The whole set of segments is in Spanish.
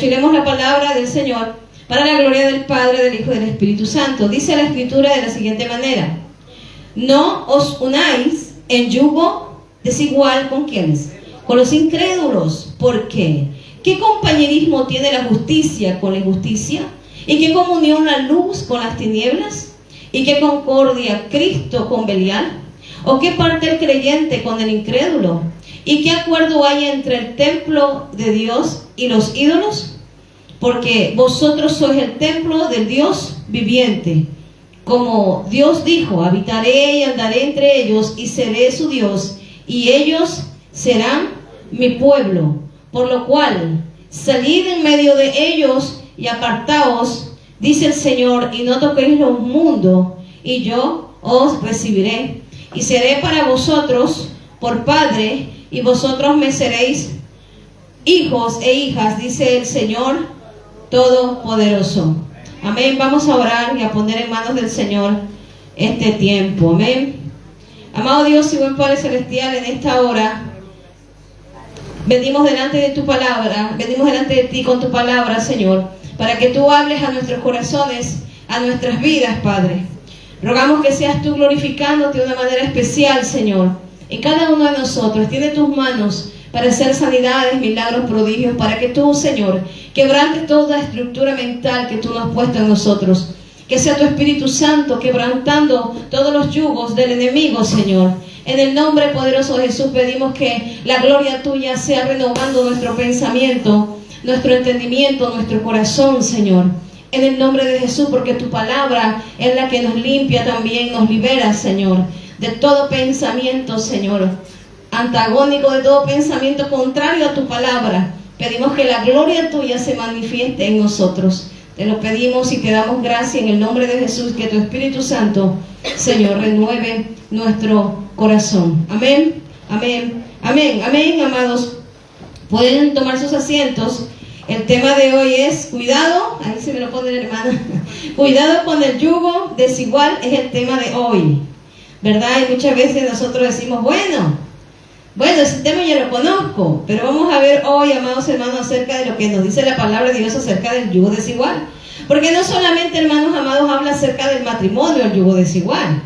iremos la palabra del Señor para la gloria del Padre, del Hijo y del Espíritu Santo. Dice la Escritura de la siguiente manera: no os unáis en yugo desigual con quienes, con los incrédulos. ¿Por qué? ¿Qué compañerismo tiene la justicia con la injusticia? ¿Y qué comunión la luz con las tinieblas? ¿Y qué concordia Cristo con Belial? ¿O qué parte el creyente con el incrédulo? ¿Y qué acuerdo hay entre el templo de Dios y los ídolos? Porque vosotros sois el templo del Dios viviente. Como Dios dijo: habitaré y andaré entre ellos y seré su Dios, y ellos serán mi pueblo. Por lo cual, salid en medio de ellos y apartaos, dice el Señor, y no toquéis lo inmundo, y yo os recibiré. Y seré para vosotros por padre, y vosotros me seréis hijos e hijas, dice el Señor Todopoderoso. Amén. Vamos a orar y a poner en manos del Señor este tiempo. Amén. Amado Dios y buen Padre Celestial, en esta hora venimos delante de tu palabra, venimos delante de ti con tu palabra, Señor, para que tú hables a nuestros corazones, a nuestras vidas, Padre. Rogamos que seas tú glorificándote de una manera especial, Señor, en cada uno de nosotros. Tiene tus manos para hacer sanidades, milagros, prodigios, para que tú, Señor, quebrantes toda estructura mental que tú nos has puesto en nosotros. Que sea tu Espíritu Santo quebrantando todos los yugos del enemigo, Señor. En el nombre poderoso de Jesús pedimos que la gloria tuya sea renovando nuestro pensamiento, nuestro entendimiento, nuestro corazón, Señor. En el nombre de Jesús, porque tu palabra es la que nos limpia también, nos libera, Señor, de todo pensamiento, Señor, antagónico, de todo pensamiento contrario a tu palabra. Pedimos que la gloria tuya se manifieste en nosotros. Te lo pedimos y te damos gracias en el nombre de Jesús, que tu Espíritu Santo, Señor, renueve nuestro corazón. Amén, amén, amén, amén, amados. Pueden tomar sus asientos. El tema de hoy es cuidado, ahí se me lo pone la hermana, cuidado con el yugo desigual es el tema de hoy, ¿verdad? Y muchas veces nosotros decimos, bueno, ese tema ya lo conozco, pero vamos a ver hoy, amados hermanos, acerca de lo que nos dice la palabra de Dios acerca del yugo desigual. Porque no solamente, hermanos amados, habla acerca del matrimonio, el yugo desigual,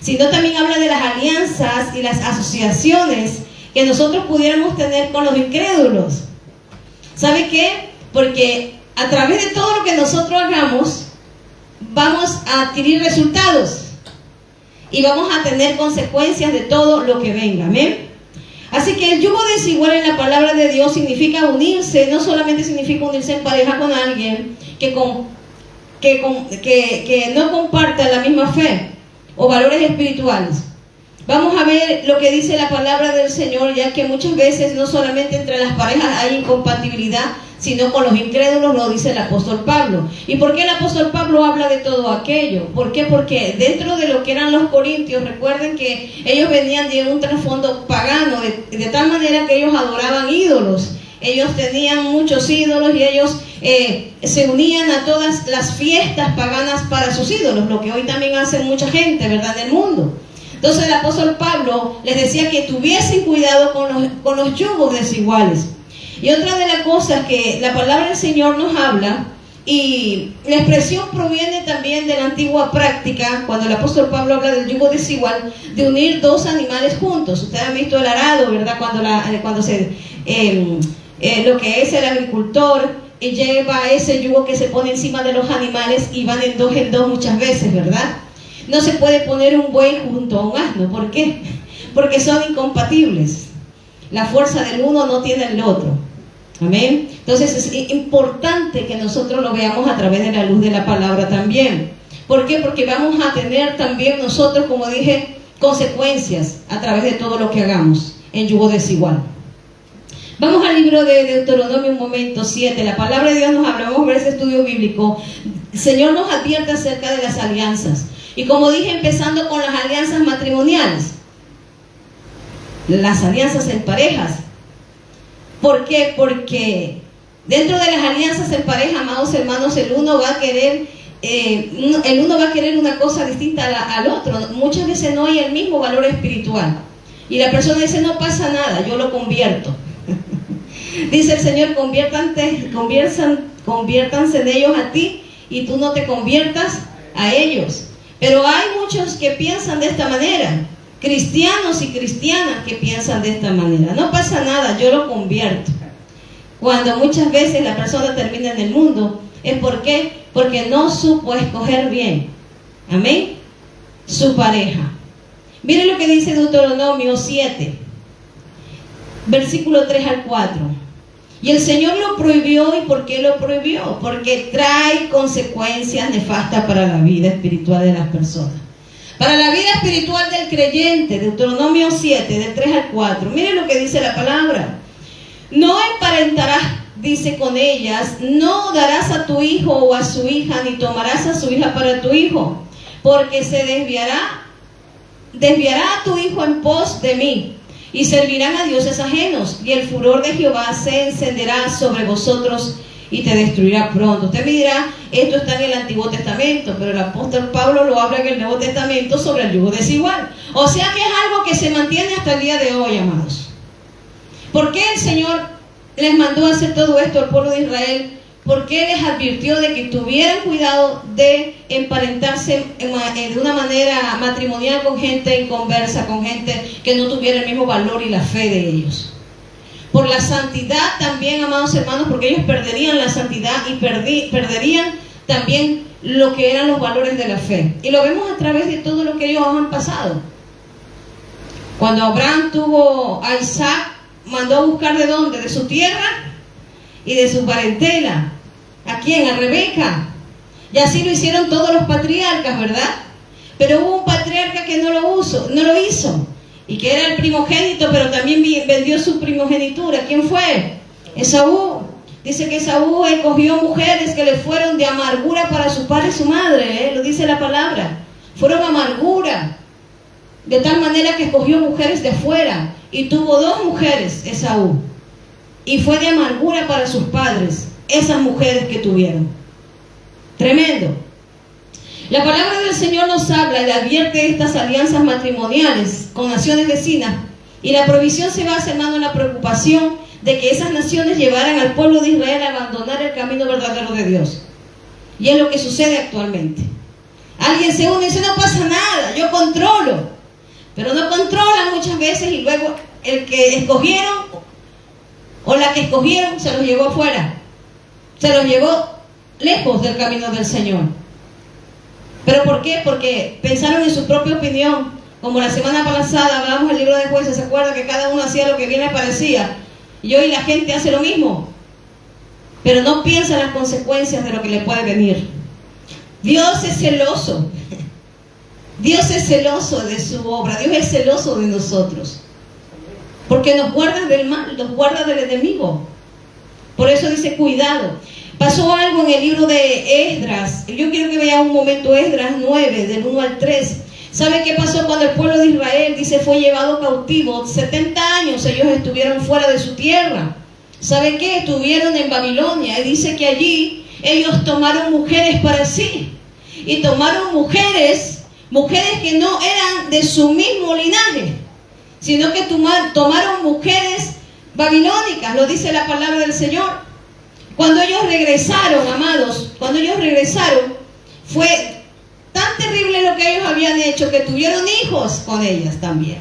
sino también habla de las alianzas y las asociaciones que nosotros pudiéramos tener con los incrédulos. ¿Sabe qué? Porque a través de todo lo que nosotros hagamos, vamos a adquirir resultados y vamos a tener consecuencias de todo lo que venga. Amén. Así que el yugo desigual en la palabra de Dios significa unirse, no solamente significa unirse en pareja con alguien que no comparta la misma fe o valores espirituales. Vamos a ver lo que dice la palabra del Señor, ya que muchas veces no solamente entre las parejas hay incompatibilidad, sino con los incrédulos, lo dice el apóstol Pablo. ¿Y por qué el apóstol Pablo habla de todo aquello? ¿Por qué? Porque dentro de lo que eran los corintios, recuerden que ellos venían de un trasfondo pagano, de tal manera que ellos adoraban ídolos. Ellos tenían muchos ídolos y ellos se unían a todas las fiestas paganas para sus ídolos, lo que hoy también hace mucha gente, ¿verdad?, del mundo. Entonces el apóstol Pablo les decía que tuviesen cuidado con los yugos desiguales. Y otra de las cosas que la palabra del Señor nos habla, y la expresión proviene también de la antigua práctica, cuando el apóstol Pablo habla del yugo desigual, de unir dos animales juntos. Ustedes han visto el arado, ¿verdad? Lo que es el agricultor lleva ese yugo que se pone encima de los animales y van en dos muchas veces, ¿verdad? No se puede poner un buey junto a un asno. ¿Por qué? Porque son incompatibles. La fuerza del uno no tiene el otro. Amén. Entonces es importante que nosotros lo veamos a través de la luz de la palabra también. ¿Por qué? Porque vamos a tener también nosotros, como dije, consecuencias a través de todo lo que hagamos en yugo desigual. Vamos al libro de Deuteronomio, un momento, 7. La palabra de Dios nos habla, vamos a ver ese estudio bíblico. El Señor nos advierte acerca de las alianzas. Y como dije, empezando con las alianzas matrimoniales, las alianzas en parejas. ¿Por qué? Porque dentro de las alianzas en pareja, amados hermanos, el uno va a querer una cosa distinta al otro. Muchas veces no hay el mismo valor espiritual. Y la persona dice, no pasa nada, yo lo convierto. Dice el Señor, conviértanse en ellos a ti y tú no te conviertas a ellos. Pero hay muchos que piensan de esta manera, cristianos y cristianas que piensan de esta manera. No pasa nada, yo lo convierto. Cuando muchas veces la persona termina en el mundo, ¿es por qué? Porque no supo escoger bien, amén, su pareja. Miren lo que dice Deuteronomio 7, versículo 3 al 4. Y el Señor lo prohibió. ¿Y por qué lo prohibió? Porque trae consecuencias nefastas para la vida espiritual de las personas. Para la vida espiritual del creyente, Deuteronomio 7, del 3 al 4. Miren lo que dice la palabra. No emparentarás, dice, con ellas, no darás a tu hijo o a su hija, ni tomarás a su hija para tu hijo, porque se desviará a tu hijo en pos de mí, y servirán a dioses ajenos, y el furor de Jehová se encenderá sobre vosotros y te destruirá pronto. Usted me dirá, esto está en el Antiguo Testamento, pero el apóstol Pablo lo habla en el Nuevo Testamento sobre el yugo desigual. O sea que es algo que se mantiene hasta el día de hoy, amados. ¿Por qué el Señor les mandó a hacer todo esto al pueblo de Israel? ¿Por qué les advirtió de que tuvieran cuidado de emparentarse de una manera matrimonial con gente inconversa, con gente que no tuviera el mismo valor y la fe de ellos? Por la santidad también, amados hermanos, porque ellos perderían la santidad y perderían también lo que eran los valores de la fe. Y lo vemos a través de todo lo que ellos han pasado. Cuando Abraham tuvo a Isaac, mandó a buscar ¿de dónde? De su tierra y de su parentela. ¿A quién? A Rebeca. Y así lo hicieron todos los patriarcas, ¿verdad? Pero hubo un patriarca que no lo hizo, y que era el primogénito, pero también vendió su primogenitura. ¿Quién fue? Esaú. Dice que Esaú escogió mujeres que le fueron de amargura para su padre y su madre, lo dice la palabra. Fueron amargura, de tal manera que escogió mujeres de afuera, y tuvo 2 mujeres, Esaú, y fue de amargura para sus padres, esas mujeres que tuvieron. Tremendo. La palabra del Señor nos habla y advierte de estas alianzas matrimoniales con naciones vecinas, y la provisión se basa, hermano, en la preocupación de que esas naciones llevaran al pueblo de Israel a abandonar el camino verdadero de Dios. Y es lo que sucede actualmente. Alguien se une y dice, no pasa nada, yo controlo. Pero no controlan muchas veces, y luego el que escogieron o la que escogieron se los llevó afuera, se los llevó lejos del camino del Señor. ¿Pero por qué? Porque pensaron en su propia opinión. Como la semana pasada hablamos del libro de Jueces, ¿se acuerda que cada uno hacía lo que bien le parecía? Y hoy la gente hace lo mismo, pero no piensa en las consecuencias de lo que le puede venir. Dios es celoso. Dios es celoso de su obra. Dios es celoso de nosotros, porque nos guarda del mal, nos guarda del enemigo. Por eso dice, cuidado. Pasó algo en el libro de Esdras. Yo quiero que vean un momento Esdras 9, del 1 al 3. ¿Sabe qué pasó cuando el pueblo de Israel, dice, fue llevado cautivo? 70 años ellos estuvieron fuera de su tierra. ¿Sabe qué? Estuvieron en Babilonia. Y dice que allí ellos tomaron mujeres para sí. Y tomaron mujeres que no eran de su mismo linaje, sino que tomaron mujeres babilónicas, lo dice la palabra del Señor. Cuando ellos regresaron, amados, cuando ellos regresaron, fue tan terrible lo que ellos habían hecho que tuvieron hijos con ellas también.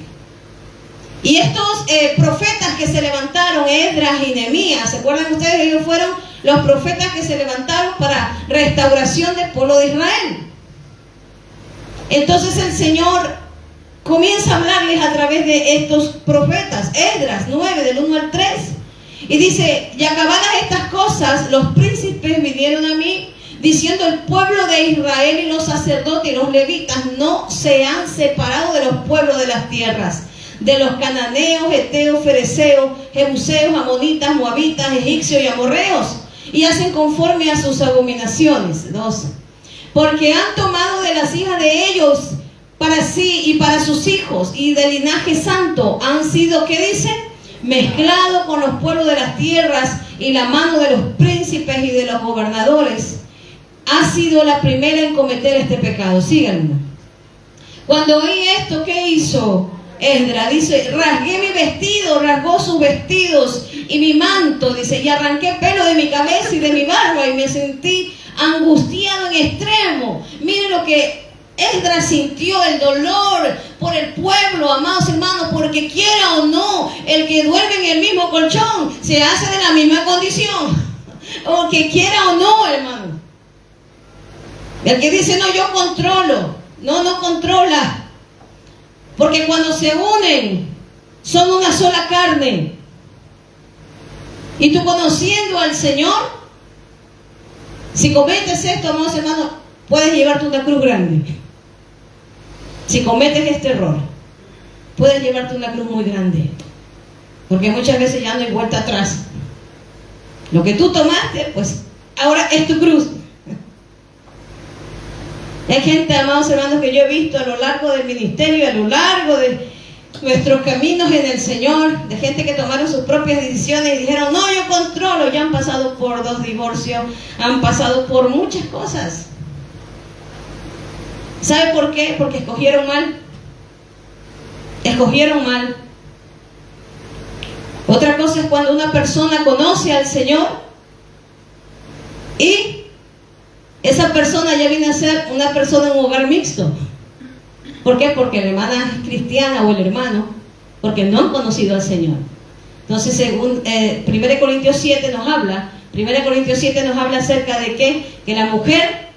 Y estos profetas que se levantaron, Esdras y Nehemías, ¿se acuerdan ustedes? Ellos fueron los profetas que se levantaron para restauración del pueblo de Israel. Entonces el Señor comienza a hablarles a través de estos profetas. Esdras 9, del 1 al 3. Y dice, y acabadas estas cosas, los príncipes vinieron a mí, diciendo, el pueblo de Israel y los sacerdotes y los levitas no se han separado de los pueblos de las tierras, de los cananeos, heteos, fereceos, jebuseos, amonitas, moabitas, egipcios y amorreos, y hacen conforme a sus abominaciones. 12. Porque han tomado de las hijas de ellos para sí y para sus hijos, y del linaje santo han sido, ¿qué dicen? Mezclado con los pueblos de las tierras, y la mano de los príncipes y de los gobernadores ha sido la primera en cometer este pecado. Síganme. Cuando oí esto, ¿qué hizo Esdras dice, rasgué mi vestido, rasgó sus vestidos y mi manto, dice, y arranqué pelo de mi cabeza y de mi barba y me sentí angustiado en extremo. Miren lo que Esdras sintió, el dolor por el pueblo, amados hermanos, porque quiera o no, el que duerme en el mismo colchón se hace de la misma condición, o que quiera o no, hermano. El que dice, no, yo controlo, no controla, porque cuando se unen son una sola carne. Y tú conociendo al Señor, si cometes esto, amados hermanos, puedes llevarte una cruz grande. Si cometes este error, puedes llevarte una cruz muy grande, porque muchas veces ya no hay vuelta atrás. Lo que tú tomaste, pues ahora es tu cruz. Hay gente, amados hermanos, que yo he visto a lo largo del ministerio, a lo largo de nuestros caminos en el Señor, de gente que tomaron sus propias decisiones y dijeron, no, yo controlo. Ya han pasado por 2 divorcios, han pasado por muchas cosas. ¿Sabe por qué? Porque escogieron mal. Escogieron mal. Otra cosa es cuando una persona conoce al Señor y esa persona ya viene a ser una persona en un hogar mixto. ¿Por qué? Porque la hermana es cristiana o el hermano, porque no han conocido al Señor. Entonces, según 1 Corintios 7 nos habla, 1 Corintios 7 nos habla acerca de que la mujer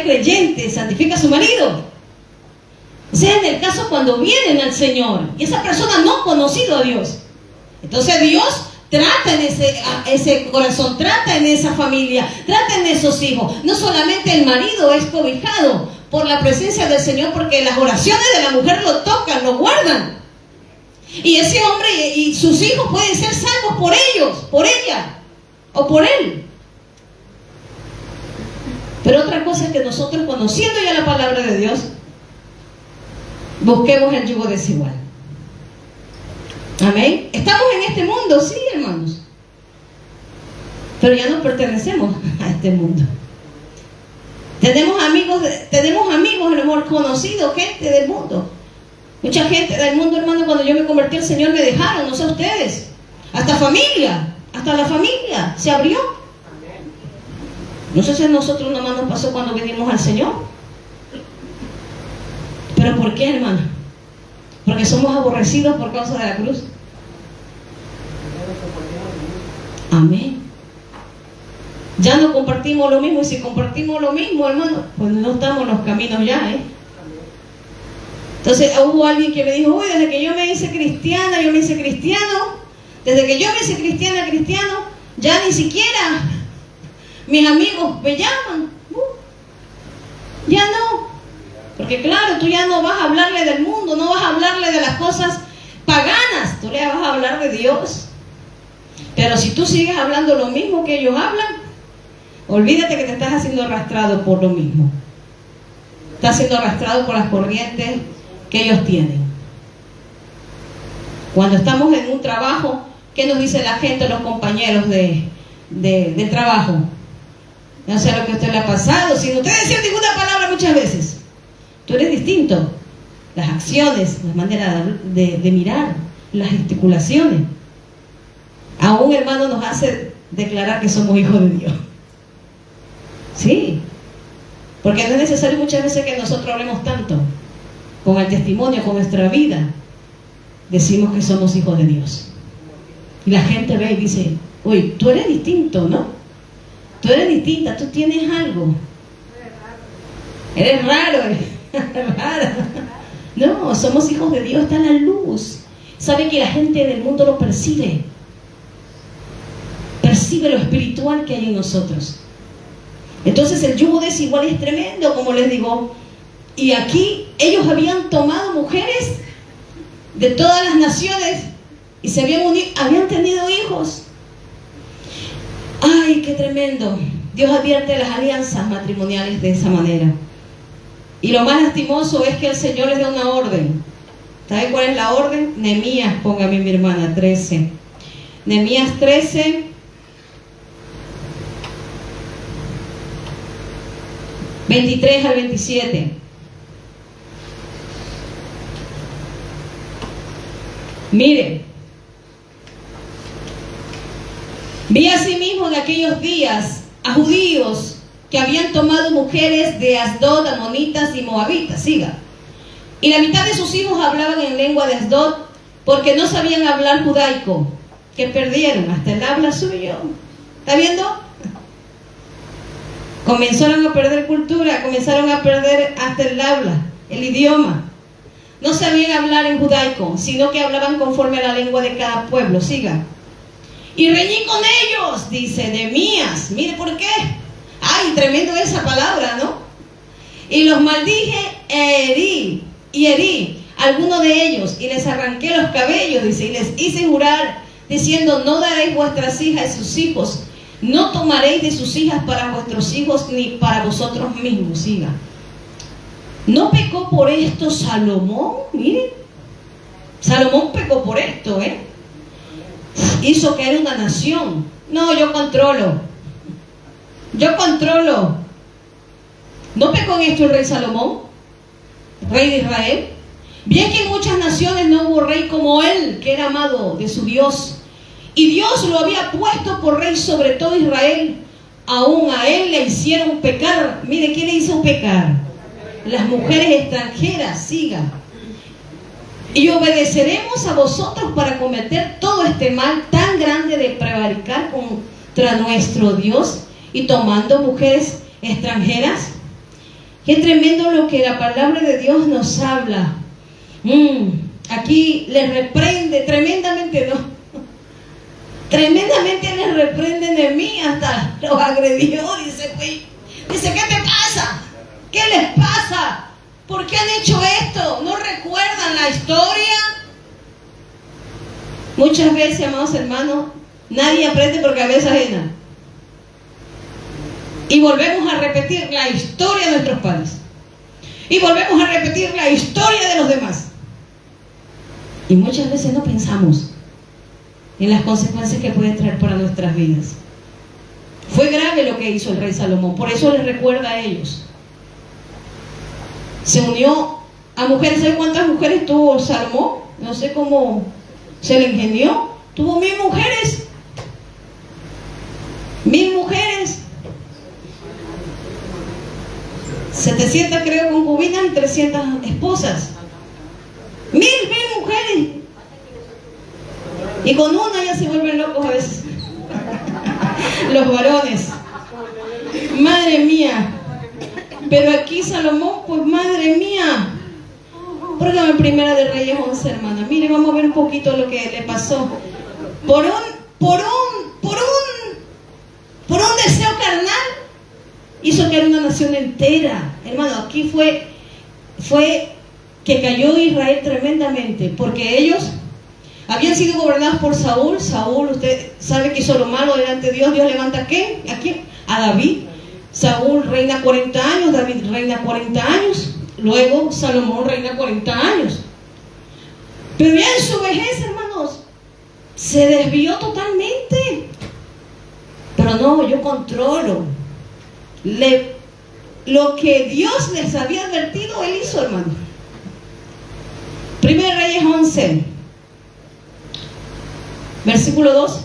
creyente santifica a su marido. O sea, en el caso cuando vienen al Señor y esa persona no ha conocido a Dios, entonces Dios trata en ese corazón, trata en esa familia, trata en esos hijos. No solamente el marido es cobijado por la presencia del Señor, porque las oraciones de la mujer lo tocan, lo guardan. Y ese hombre y sus hijos pueden ser salvos por ellos, por ella o por él. Pero otra cosa es que nosotros, conociendo ya la palabra de Dios, busquemos el yugo desigual. Amén. Estamos en este mundo, sí, hermanos, pero ya no pertenecemos a este mundo. Tenemos amigos, hemos conocido gente del mundo. Mucha gente del mundo, hermano, cuando yo me convertí al Señor me dejaron, no sé ustedes, hasta la familia se abrió. No sé si a nosotros nomás nos pasó cuando venimos al Señor. ¿Pero por qué, hermano? Porque somos aborrecidos por causa de la cruz. Amén. Ya no compartimos lo mismo, y si compartimos lo mismo, hermano, pues no estamos en los caminos ya, Entonces hubo alguien que me dijo, uy, desde que yo me hice cristiana, desde que yo me hice cristiano, ya ni siquiera mis amigos me llaman. Ya no. Porque claro, tú ya no vas a hablarle del mundo, no vas a hablarle de las cosas paganas, tú le vas a hablar de Dios. Pero si tú sigues hablando lo mismo que ellos hablan, olvídate que te estás haciendo arrastrado por lo mismo. Estás siendo arrastrado por las corrientes que ellos tienen. Cuando estamos en un trabajo, ¿qué nos dice la gente, los compañeros de trabajo? No sé lo que a usted le ha pasado, sin usted decir ninguna palabra muchas veces. Tú eres distinto. Las acciones, la manera de mirar, las gesticulaciones. A un hermano nos hace declarar que somos hijos de Dios. Sí. Porque no es necesario muchas veces que nosotros hablemos tanto. Con el testimonio, con nuestra vida, decimos que somos hijos de Dios. Y la gente ve y dice, uy, tú eres distinto, ¿no? Tú eres distinta, tú tienes algo. Eres raro, eres rara. No, somos hijos de Dios, está en la luz. Sabe que la gente del mundo lo percibe. Percibe lo espiritual que hay en nosotros. Entonces el yugo desigual es tremendo, como les digo. Y aquí ellos habían tomado mujeres de todas las naciones y se habían unido, habían tenido hijos. ¡Ay, qué tremendo! Dios advierte las alianzas matrimoniales de esa manera. Y lo más lastimoso es que el Señor les da una orden. ¿Sabe cuál es la orden? Nehemías, póngame mi hermana, 13. Nehemías 13. 23 al 27. Mire, vi asimismo en aquellos días a judíos que habían tomado mujeres de Asdod, amonitas y moabitas, siga. Y la mitad de sus hijos hablaban en lengua de Asdod porque no sabían hablar judaico, que perdieron hasta el habla suyo. ¿Está viendo? Comenzaron a perder cultura, comenzaron a perder hasta el habla, el idioma. No sabían hablar en judaico, sino que hablaban conforme a la lengua de cada pueblo. Siga. Y reñí con ellos, dice Nehemías. Mire por qué. Ay, tremendo esa palabra, ¿no? Y los maldije herí algunos de ellos, y les arranqué los cabellos, dice, y les hice jurar, diciendo, no daréis vuestras hijas a sus hijos, no tomaréis de sus hijas para vuestros hijos, ni para vosotros mismos. Siga. ¿No pecó por esto Salomón? Miren, Salomón pecó por esto, hizo caer una nación. No, yo controlo. ¿No pecó en esto el rey Salomón, rey de Israel? Bien que en muchas naciones no hubo rey como él, que era amado de su Dios, y Dios lo había puesto por rey sobre todo Israel. Aún a él le hicieron pecar. Mire, ¿quién le hizo pecar? Las mujeres extranjeras. Siga. Y obedeceremos a vosotros para cometer todo este mal tan grande de prevaricar contra nuestro Dios y tomando mujeres extranjeras. Qué tremendo lo que la palabra de Dios nos habla. Aquí les reprende tremendamente, ¿no? Tremendamente les reprende de mí, hasta los agredió. Dice, ¿qué te pasa? ¿Qué les pasa? ¿Por qué han hecho esto? ¿No recuerdan la historia? Muchas veces, amados hermanos, nadie aprende por cabeza ajena. Y volvemos a repetir la historia de nuestros padres. Y volvemos a repetir la historia de los demás. Y muchas veces no pensamos en las consecuencias que puede traer para nuestras vidas. Fue grave lo que hizo el rey Salomón, por eso les recuerda a ellos. Se unió a mujeres. ¿Sabe cuántas mujeres tuvo Salomón? No sé cómo se le ingenió. Tuvo 1000 mujeres. 1000 mujeres. 700 creo concubinas y 300 esposas. 1000 mujeres. Y con una ya se vuelven locos a veces los varones. Madre mía. Pero aquí Salomón, pues madre mía. Póngame Primera de Reyes 11, hermana. Mire, vamos a ver un poquito lo que le pasó. Por un deseo carnal, hizo caer una nación entera. Hermano, aquí fue que cayó Israel tremendamente, porque ellos habían sido gobernados por Saúl. Saúl, usted sabe que hizo lo malo delante de Dios. Dios levanta ¿a quién? A David. Saúl reina 40 años, David reina 40 años, luego Salomón reina 40 años. Pero ya en su vejez, hermanos, se desvió totalmente. Pero no, yo controlo. Lo que Dios les había advertido, él hizo, hermano. Primera de Reyes 11, versículo 2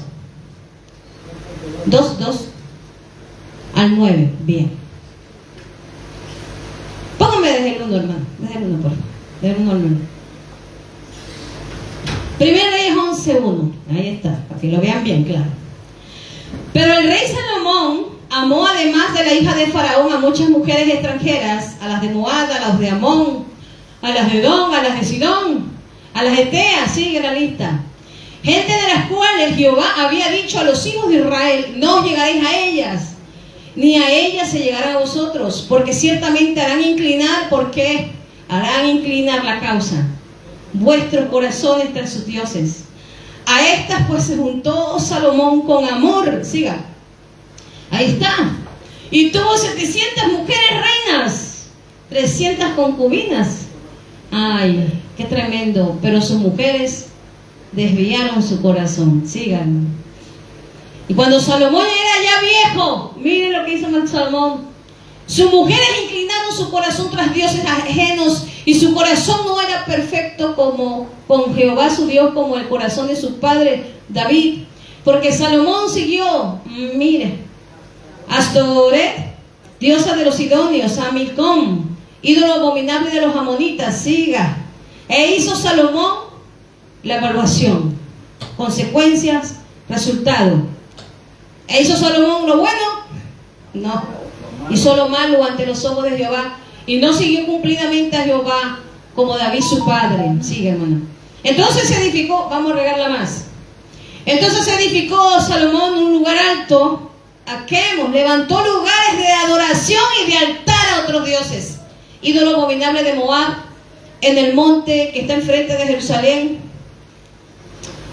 al 9, bien. Póngame desde el 1, hermano. Desde el 1, por favor. Desde el 1 al 9. Primera Reyes 11:1. Ahí está, para que lo vean bien claro. Pero el rey Salomón amó, además de la hija de Faraón, a muchas mujeres extranjeras, a las de Moab, a las de Amón, a las de Edom, a las de Sidón, a las eteas, sigue la lista. Gente de las cuales Jehová había dicho a los hijos de Israel, no os llegaréis a ellas, ni a ellas se llegará a vosotros, porque ciertamente harán inclinar la causa, vuestros corazones tras sus dioses. A estas pues se juntó Salomón con amor, siga, ahí está, y tuvo 700 mujeres reinas, 300 concubinas. Ay, qué tremendo, pero sus mujeres desviaron su corazón. Sigan. Y cuando Salomón era ya viejo, miren lo que hizo Salomón. Sus mujeres inclinaron su corazón tras dioses ajenos Y su corazón no era perfecto como con Jehová su Dios, como el corazón de su padre David. Porque Salomón siguió, mire, Astoret, diosa de los sidonios, a Milcom, ídolo abominable de los amonitas, siga. E hizo Salomón la evaluación, consecuencias, resultado. ¿E hizo Salomón lo bueno? No. Hizo lo malo ante los ojos de Jehová y no siguió cumplidamente a Jehová como David su padre. Sigue, hermano. Entonces se edificó, vamos a regarla más. Entonces se edificó Salomón un lugar alto, a Quemos, levantó lugares de adoración y de altar a otros dioses. Ídolo abominable de Moab, en el monte que está enfrente de Jerusalén.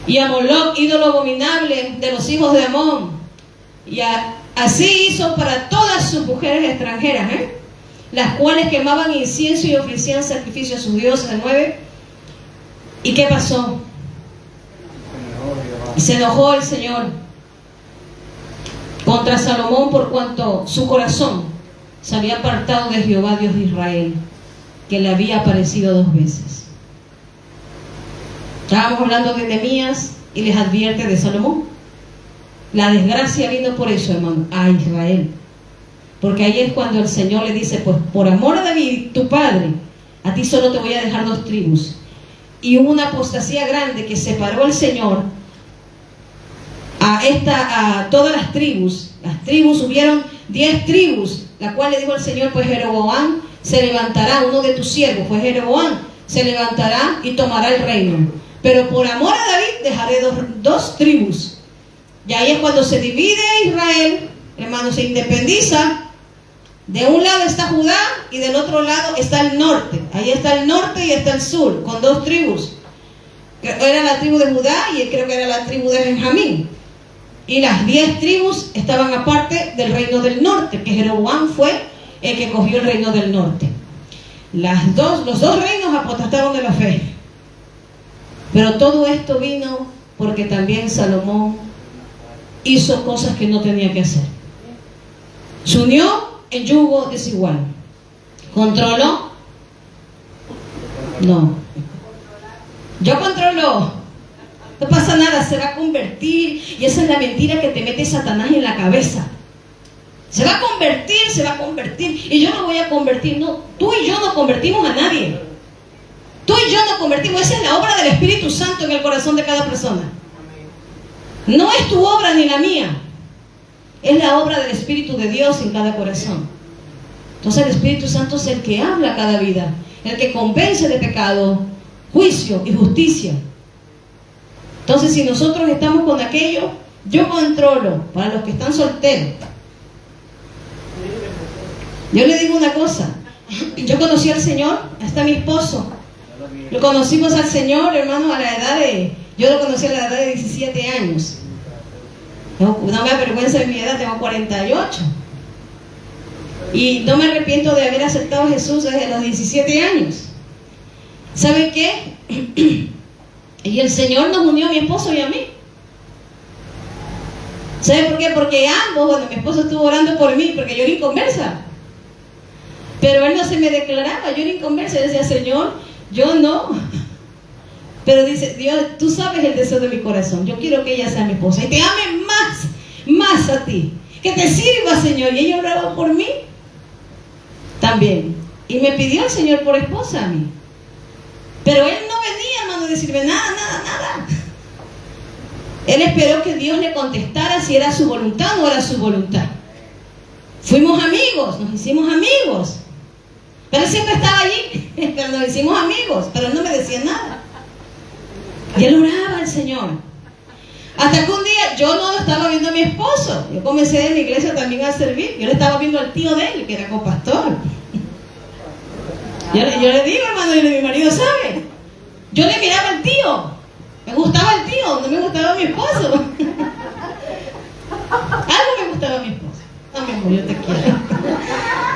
Y a Moloc, ídolo abominable de los hijos de Amón. Y así hizo para todas sus mujeres extranjeras, las cuales quemaban incienso y ofrecían sacrificio a sus dioses. El 9. ¿Y qué pasó? Y se enojó el Señor contra Salomón por cuanto su corazón se había apartado de Jehová, Dios de Israel, que le había aparecido 2 veces. Estábamos hablando de Nehemías y les advierte de Salomón. La desgracia vino por eso, hermano, a Israel. Porque ahí es cuando el Señor le dice, pues por amor a David, tu padre, a ti solo te voy a dejar 2 tribus. Y hubo una apostasía grande que separó el Señor a todas las tribus. Las tribus, hubieron 10 tribus, la cual le dijo el Señor, pues Jeroboam se levantará, uno de tus siervos, pues Jeroboam se levantará y tomará el reino. Pero por amor a David dejaré 2 tribus. Y ahí es cuando se divide Israel, hermano, se independiza. De un lado está Judá y del otro lado está el norte. Ahí está el norte y está el sur, con 2 tribus. Era la tribu de Judá y creo que era la tribu de Benjamín. Y las 10 tribus estaban aparte del reino del norte, que Jeroboam fue el que cogió el reino del norte. Los dos reinos apostastaron de la fe. Pero todo esto vino porque también Salomón hizo cosas que no tenía que hacer. Se unió en yugo desigual. ¿Controló? No. Yo controlo. No pasa nada, se va a convertir. Y esa es la mentira que te mete Satanás en la cabeza. Se va a convertir. Y yo no voy a convertir. No, tú y yo no convertimos a nadie. Tú y yo no convertimos. Esa es la obra del Espíritu Santo en el corazón de cada persona. No es tu obra ni la mía. Es la obra del Espíritu de Dios en cada corazón. Entonces el Espíritu Santo es el que habla a cada vida, el que convence de pecado, juicio y justicia. Entonces si nosotros estamos con aquello, yo controlo. Para los que están solteros, yo le digo una cosa. Yo conocí al Señor, hasta mi esposo lo conocimos al Señor, hermano, a la edad de... Yo lo conocí a la edad de 17 años. No me avergüenza de mi edad, tengo 48. Y no me arrepiento de haber aceptado a Jesús desde los 17 años. ¿Sabe qué? Y el Señor nos unió a mi esposo y a mí. ¿Sabe por qué? Porque ambos, bueno, mi esposo estuvo orando por mí, porque yo era inconversa. Pero él no se me declaraba, yo era inconversa. Yo decía, Señor, yo no. Pero dice, Dios, tú sabes el deseo de mi corazón. Yo quiero que ella sea mi esposa y te ame más a ti. Que te sirva, Señor. Y ella oraba por mí también. Y me pidió al Señor por esposa a mí. Pero él no venía, hermano, a decirme nada. Él esperó que Dios le contestara si era su voluntad o no era su voluntad. Fuimos amigos, nos hicimos amigos. Pero él siempre estaba allí, pero nos hicimos amigos. Pero él no me decía nada. Y él oraba al Señor. Hasta que un día yo no estaba viendo a mi esposo. Yo comencé en la iglesia también a servir. Yo le estaba viendo al tío de él, que era copastor. Yo le digo, hermano, y mi marido sabe. Yo le miraba al tío. Me gustaba el tío, no me gustaba mi esposo. Algo me gustaba a mi esposo. No, mi amor, yo te quiero.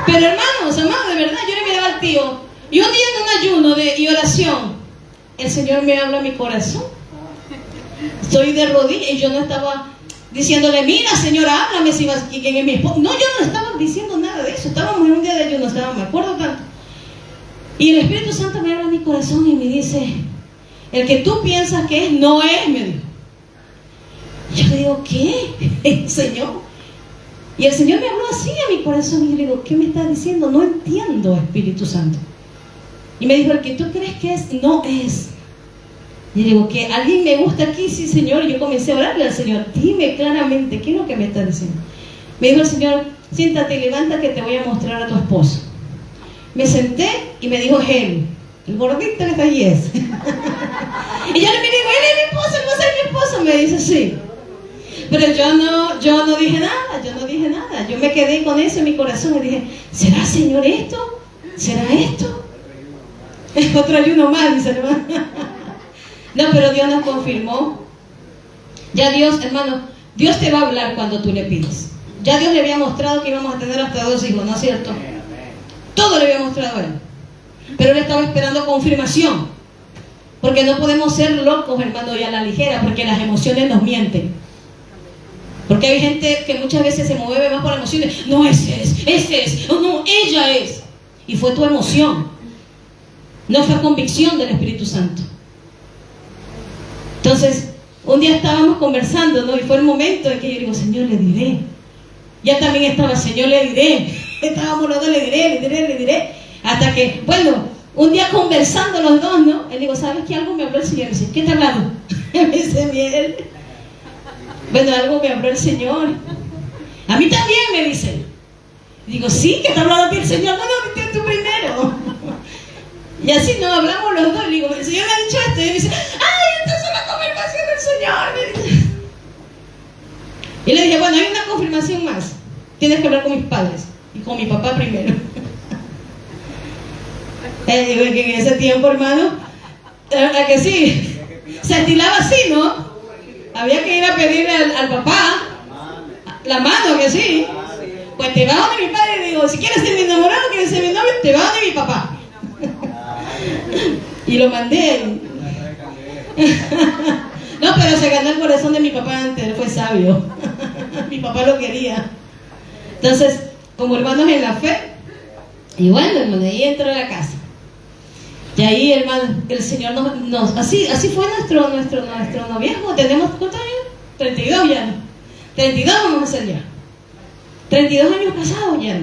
Pero hermanos, de verdad, yo le miraba al tío. Y un día en un ayuno y oración, el Señor me habla a mi corazón. Estoy de rodillas y yo no estaba diciéndole, mira, Señora, háblame si vas, y que mi esposo. No, yo no estaba diciendo nada de eso. Estábamos en un día de ayuno, me acuerdo tanto. Y el Espíritu Santo me habla a mi corazón y me dice, el que tú piensas que es, no es, me dijo. Yo le digo, ¿qué? Señor. Y el Señor me habló así a mi corazón y yo le digo, ¿qué me estás diciendo? No entiendo, Espíritu Santo. Y me dijo, el que tú crees que es, no es. Y le digo, ¿que alguien me gusta aquí? Sí, Señor. Y yo comencé a orarle al Señor, dime claramente, ¿qué es lo que me estás diciendo? Me dijo el Señor, siéntate y levanta que te voy a mostrar a tu esposo. Me senté y me dijo, él, el gordito que está allí es. Y yo le digo, él es mi esposo, él va a ser mi esposo. Me dice, sí. Pero yo no dije nada, yo me quedé con eso en mi corazón y dije, ¿será, Señor, esto? ¿Será esto? Otro ayuno más, dice hermano. No, pero Dios nos confirmó. Ya Dios, hermano, Dios te va a hablar cuando tú le pides. Ya Dios le había mostrado que íbamos a tener hasta 2 hijos, ¿no es cierto? Todo le había mostrado a él. Pero él estaba esperando confirmación. Porque no podemos ser locos, hermano, y a la ligera, porque las emociones nos mienten. Porque hay gente que muchas veces se mueve más por emociones. No, ese es, o no, ella es. Y fue tu emoción. No fue convicción del Espíritu Santo. Entonces, un día estábamos conversando, ¿no? Y fue el momento en que yo digo, Señor, le diré. Ya también estaba, Señor, le diré. Estábamos los dos, le diré. Hasta que, bueno, un día conversando los dos, ¿no? Él digo, ¿sabes qué? Algo me habló el Señor. Me dice, ¿qué te ha hablado? Me dice, Miel. Bueno, algo me habló el Señor. A mí también, me dice. Y digo, sí, que te ha hablado a ti el Señor. No, tú primero. Y así nos hablamos los dos. Le digo, el Señor me ha dicho esto. Y él dice, ¡ay, entonces la confirmación del Señor! Y le dije, bueno, hay una confirmación más. Tienes que hablar con mis padres. Y con mi papá primero. Que en ese tiempo, hermano, ¿a que sí? Se estilaba así, ¿no? Había que ir a pedirle al papá la mano, que sí. Pues te vas donde mi padre y digo, si quieres ser mi enamorado, quieres ser mi novio, te vas donde mi papá. Y lo mandé. No, pero se ganó el corazón de mi papá antes, él fue sabio. Mi papá lo quería. Entonces, como hermanos en la fe, y bueno, hermano, ahí entró a la casa. Y ahí, hermano, el Señor así fue nuestro noviazgo. Tenemos, ¿cuántos años? 32 ya. 32 vamos a hacer ya. 32 años casados ya.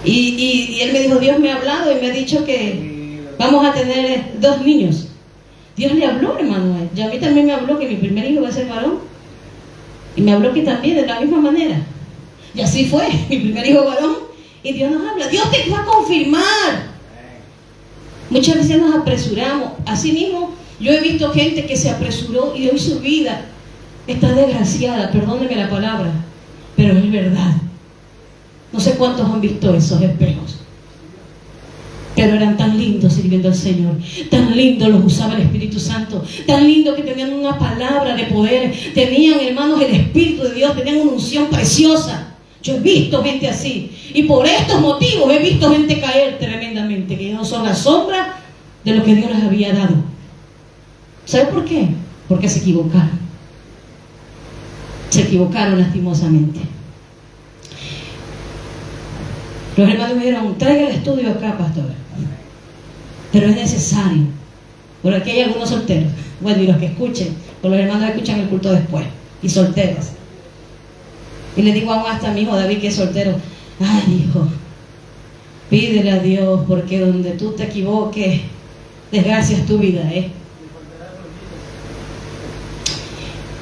Y él me dijo, Dios me ha hablado y me ha dicho que vamos a tener 2 niños. Dios le habló, hermano. Y a mí también me habló que mi primer hijo va a ser varón. Y me habló que también de la misma manera. Y así fue, mi primer hijo varón. Y Dios nos habla. Dios te va a confirmar. Muchas veces nos apresuramos. Así mismo, yo he visto gente que se apresuró y hoy su vida está desgraciada. Perdóneme la palabra, pero es verdad. No sé cuántos han visto esos espejos, pero eran tan lindos sirviendo al Señor, tan lindos los usaba el Espíritu Santo, tan lindos que tenían una palabra de poder, tenían, hermanos, el Espíritu de Dios, tenían una unción preciosa. Yo he visto gente así, y por estos motivos he visto gente caer tremendamente, que no son la sombra de lo que Dios les había dado. ¿Sabe por qué? Porque se equivocaron. Se equivocaron lastimosamente. Los hermanos me dijeron, traiga el estudio acá, pastor. Pero es necesario. Por aquí hay algunos solteros. Bueno, y los que escuchen, pues los hermanos escuchan el culto después. Y solteras. Y le digo aún hasta a mi hijo David, que es soltero, ay, hijo, pídele a Dios, porque donde tú te equivoques, desgracia es tu vida,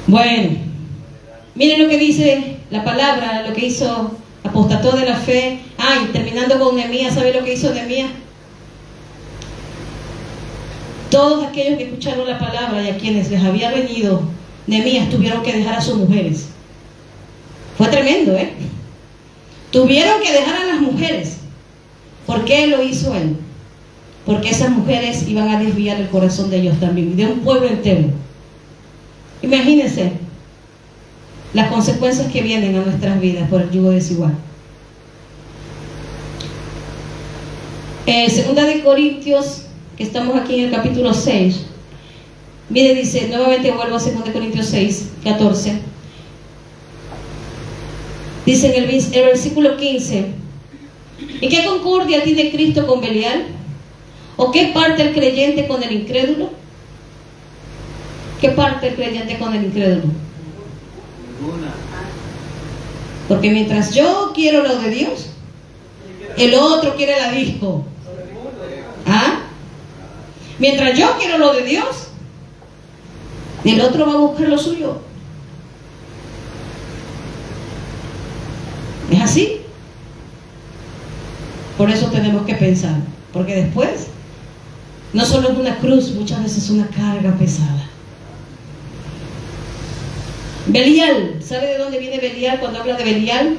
Bueno, miren lo que dice la palabra, lo que hizo, apostató de la fe. Y terminando con Nehemías, ¿sabe lo que hizo Nehemías? Todos aquellos que escucharon la palabra y a quienes les había venido Nehemías tuvieron que dejar a sus mujeres. Fue tremendo, Tuvieron que dejar a las mujeres. ¿Por qué lo hizo él? Porque esas mujeres iban a desviar el corazón de ellos también, de un pueblo entero. Imagínense las consecuencias que vienen a nuestras vidas por el yugo desigual. Segunda de Corintios, que estamos aquí en el capítulo 6. Mire, dice, nuevamente vuelvo a 2 Corintios 6, 14. Dice en el versículo 15, ¿Y qué concordia tiene Cristo con Belial? ¿O qué parte el creyente con el incrédulo? ¿Qué parte el creyente con el incrédulo? Porque mientras yo quiero lo de Dios, el otro quiere la disco. ¿Ah? Mientras yo quiero lo de Dios, el otro va a buscar lo suyo. ¿Es así? Por eso tenemos que pensar, porque después no solo es una cruz, muchas veces es una carga pesada. Belial, ¿sabe de dónde viene Belial cuando habla de Belial?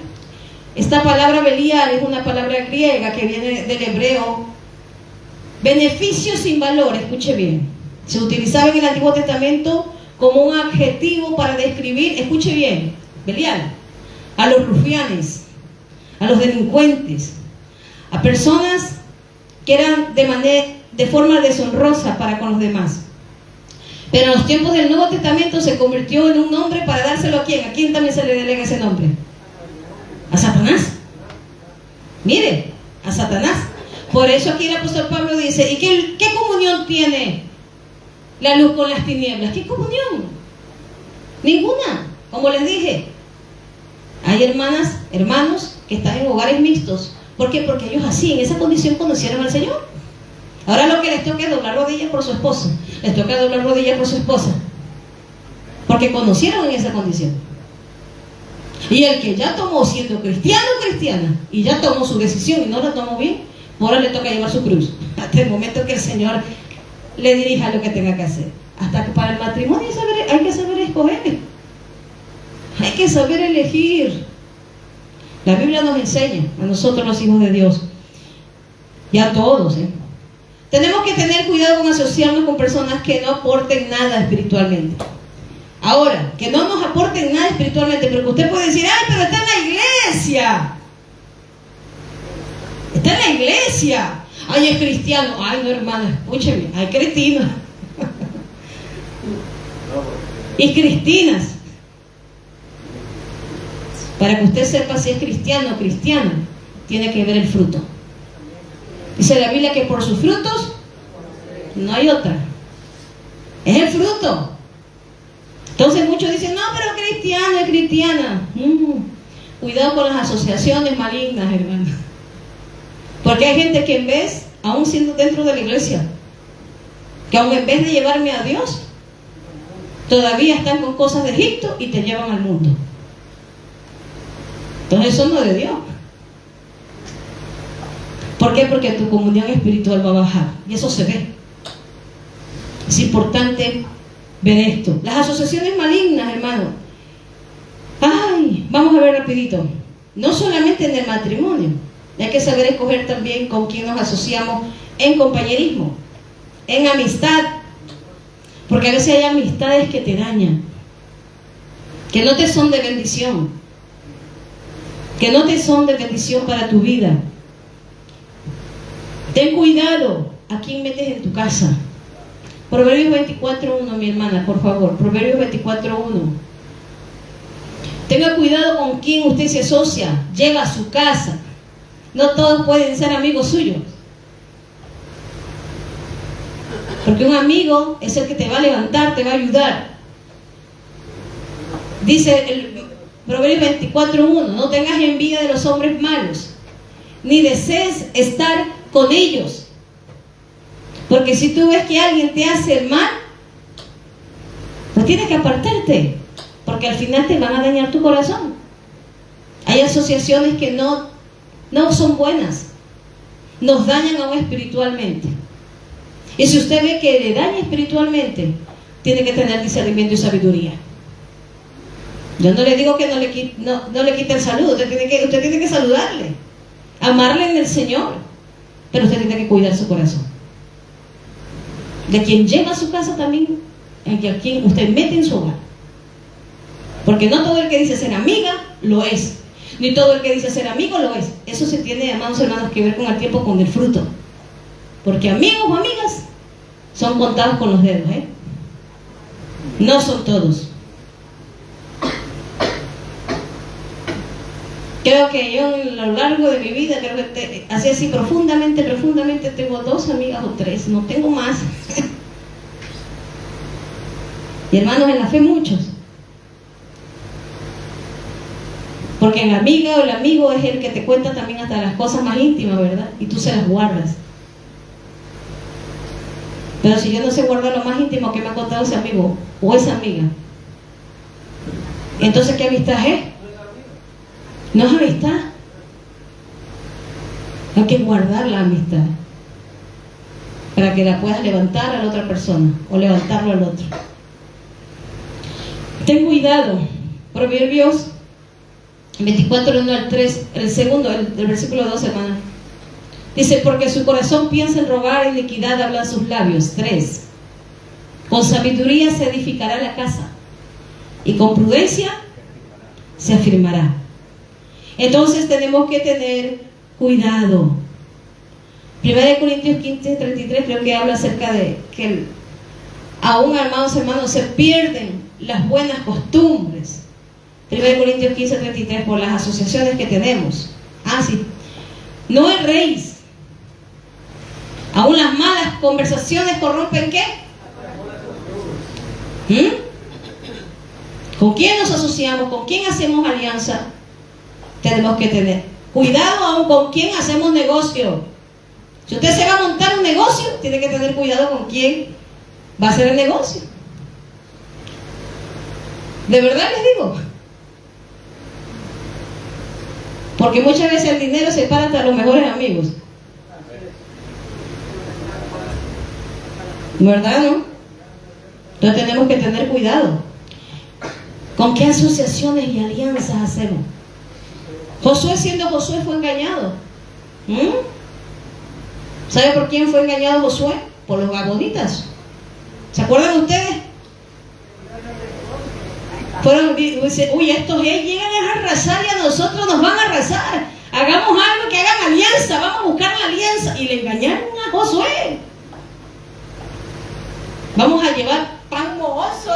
Esta palabra Belial es una palabra griega que viene del hebreo. Beneficio sin valor, escuche bien. Se utilizaba en el Antiguo Testamento como un adjetivo para describir, escuche bien, Belial, a los rufianes, a los delincuentes, a personas que eran de forma deshonrosa para con los demás. Pero en los tiempos del Nuevo Testamento se convirtió en un nombre para dárselo a quién. ¿A quién también se le delega ese nombre? A Satanás. Mire, a Satanás. Por eso aquí el apóstol Pablo dice, ¿y qué comunión tiene la luz con las tinieblas? ¿Qué comunión? Ninguna. Como les dije, hay hermanas, hermanos que están en hogares mixtos. ¿Por qué? Porque ellos así, en esa condición, conocieron al Señor. Ahora lo que les toca es doblar rodillas por su esposo. Les toca doblar rodillas por su esposa. Porque conocieron en esa condición. Y el que ya tomó siendo cristiano o cristiana, y ya tomó su decisión y no la tomó bien, ahora le toca llevar su cruz. Hasta el momento que el Señor le dirija lo que tenga que hacer. Hasta que para el matrimonio hay que saber escoger. Hay que saber elegir. La Biblia nos enseña a nosotros los hijos de Dios. Y a todos, Tenemos que tener cuidado con asociarnos con personas que no aporten nada espiritualmente. Ahora, que no nos aporten nada espiritualmente, porque usted puede decir, ¡ay, pero está en la iglesia! Está en la iglesia. ¡Ay, es cristiano! ¡Ay, no, hermano, escúcheme! ¡Ay, cretino! Y cristinas. Para que usted sepa si es cristiano o cristiana, tiene que ver el fruto. Dice la Biblia que por sus frutos no hay otra. Es el fruto. Entonces muchos dicen, no, pero cristiano, es cristiana. Cuidado con las asociaciones malignas, hermano. Porque hay gente que en vez, aún siendo dentro de la iglesia, que aún en vez de llevarme a Dios, todavía están con cosas de Egipto y te llevan al mundo. Entonces eso no es de Dios. ¿Por qué? Porque tu comunión espiritual va a bajar. Y eso se ve. Es importante ver esto. Las asociaciones malignas, hermano. Ay, vamos a ver rapidito. No solamente en el matrimonio. Hay que saber escoger también con quién nos asociamos en compañerismo, en amistad. Porque a veces hay amistades que te dañan, que no te son de bendición, que no te son de bendición para tu vida. Ten cuidado a quién metes en tu casa. Proverbios 24:1, mi hermana, por favor. Proverbios 24:1. Tenga cuidado con quién usted se asocia, lleva a su casa. No todos pueden ser amigos suyos. Porque un amigo es el que te va a levantar, te va a ayudar. Dice el Proverbios 24:1, no tengas envidia de los hombres malos, ni desees estar con ellos. Porque si tú ves que alguien te hace el mal, pues tienes que apartarte, porque al final te van a dañar tu corazón. Hay asociaciones que no son buenas, nos dañan aún espiritualmente. Y si usted ve que le daña espiritualmente, tiene que tener discernimiento y sabiduría. Yo no le digo que no le quite el saludo, usted tiene que saludarle, amarle en el Señor, pero usted tiene que cuidar su corazón. De quien lleva a su casa también, a quien usted mete en su hogar. Porque no todo el que dice ser amiga, lo es. Ni todo el que dice ser amigo, lo es. Eso se tiene, amados hermanos, que ver con el tiempo, con el fruto. Porque amigos o amigas son contados con los dedos, No son todos. Creo que yo a lo largo de mi vida, creo que así profundamente, tengo 2 amigas o 3, no tengo más. Y hermanos en la fe muchos. Porque la amiga o el amigo es el que te cuenta también hasta las cosas más íntimas, ¿verdad? Y tú se las guardas. Pero si yo no sé guardar lo más íntimo que me ha contado ese amigo o esa amiga, entonces ¿qué amistad es? No es amistad. Hay que guardar la amistad para que la puedas levantar a la otra persona o levantarlo al otro. Ten cuidado. Proverbios 24, 1 al 3, el segundo, el versículo 2, hermana. Dice, porque su corazón piensa en robar, iniquidad hablan sus labios. 3. Con sabiduría se edificará la casa, y con prudencia se afirmará. Entonces tenemos que tener cuidado. 1 Corintios 15, 33 creo que habla acerca de que aún, hermanos, se pierden las buenas costumbres. 1 Corintios 15, 33, por las asociaciones que tenemos. Sí. No erréis. Aún las malas conversaciones corrompen ¿qué? ¿Con quién nos asociamos? ¿Con quién hacemos alianza? Tenemos que tener cuidado aún con quién hacemos negocio. Si usted se va a montar un negocio, tiene que tener cuidado con quién va a hacer el negocio. De verdad les digo. Porque muchas veces el dinero separa hasta los mejores amigos. ¿Verdad, no? Entonces tenemos que tener cuidado. ¿Con qué asociaciones y alianzas hacemos? Josué, siendo Josué, fue engañado. ¿Sabe por quién fue engañado Josué? Por los gabonitas. ¿Se acuerdan ustedes? Uy, estos llegan a arrasar y a nosotros nos van a arrasar. Hagamos algo, que hagan alianza, vamos a buscar la alianza. Y le engañaron a Josué. Vamos a llevar pan mohoso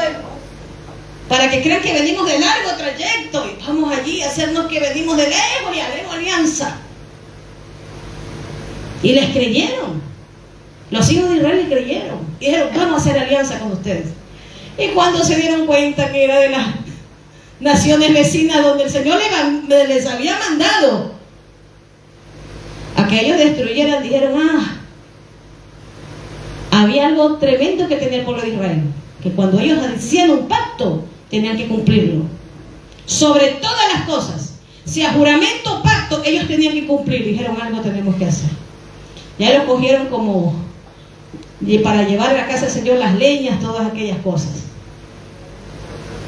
para que crean que venimos de largo trayecto. Y vamos allí a hacernos que venimos de lejos y haremos alianza. Y les creyeron. Los hijos de Israel les creyeron. Y dijeron, vamos a hacer alianza con ustedes. Y cuando se dieron cuenta que era de las naciones vecinas donde el Señor les había mandado a que ellos destruyeran, dijeron, había algo tremendo que tenía el pueblo de Israel, que cuando ellos hacían un pacto, tenían que cumplirlo. Sobre todas las cosas, si a juramento o pacto, ellos tenían que cumplir. Dijeron, algo tenemos que hacer. Ya lo cogieron como para llevar a la casa del Señor las leñas, todas aquellas cosas.